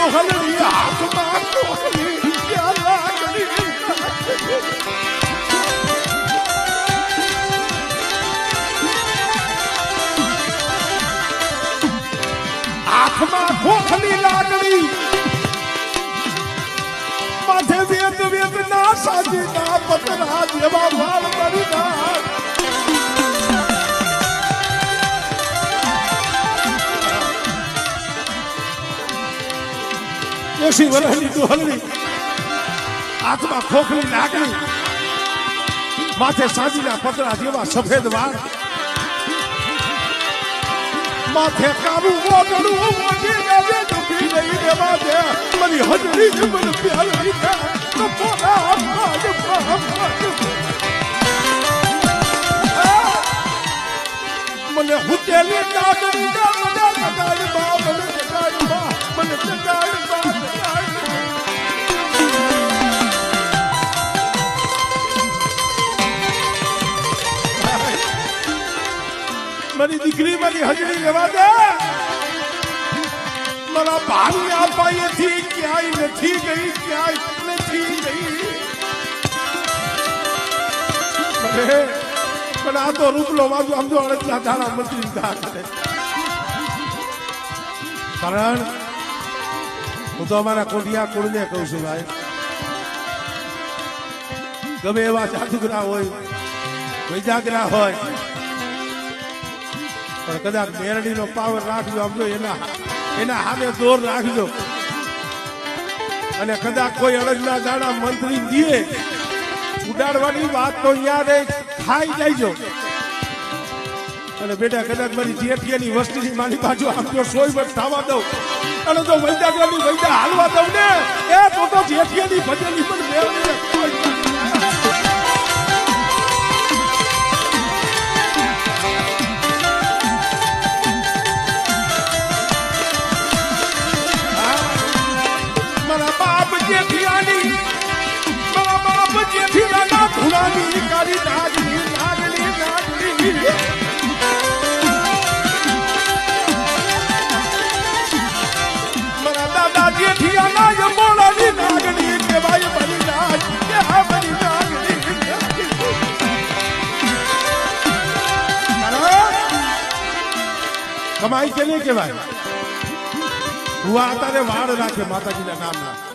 દોહલની હાથમાં કોકની ક્યાં લાગણી હાથમાં કોકની લાગણી માથે વેદ વેદ ના સાજીના પતરા જેવા વાળ કરી નાખ એસી વર્ષની દોહલની હાથમાં ખોખલી લાગણી માથે સાજીના પતરા જેવા સફેદ વાળ માથે કાબુ મોટડું મોટી ગાજે ડૂબી ગઈ દેવા દે મારી હજરી જ મને પ્યારી છે તો પોરા ભાજ મને હુતેલી નાગરી ના મને જગાડ બા મને જગાડ બા મને જગાડ બા મારી દીકરી મારી હજરી લેવા દે મારા ભાઈ આપાયેથી ક્યાંય નથી ગઈ ક્યાંય નથી ગઈ પણ આ તો રૂપલો વાંધો આમ તો અડધા ધારા મંત્રી કરે કારણ હું તો અમારા કોડિયા કુળને કહું છું ભાઈ ગમે એવા જાદુગરા હોય વૈજાગરા હોય પણ કદાચ મેરડીનો પાવર રાખજો આમજો એના હાથે દોર રાખજો અને કદાચ કોઈ અડજના દાણા મંત્રી દીએ ઉડાડવાની વાત તો યાદ ખાઈ જાયજો અને બેટા કદાચ મારી જેઠિયાની વસ્તીની મારી બાજુ આમજો સોય વર્ષ થવા દઉં અને તો વૈદાગરની વૈદા હાલવા દઉં ને એ તો જેઠિયાની ભજનની પણ મેળવી ધુલાની કાળી નાગની નાગની નાગની મારા દાદા જેઠિયાના યમોલાની નાગની કહેવાય બની નાગ કે આ બની નાગની કમાઈ કે નહીં કહેવાય હુઆ તારે વાળ રાખે માતાજીના નામના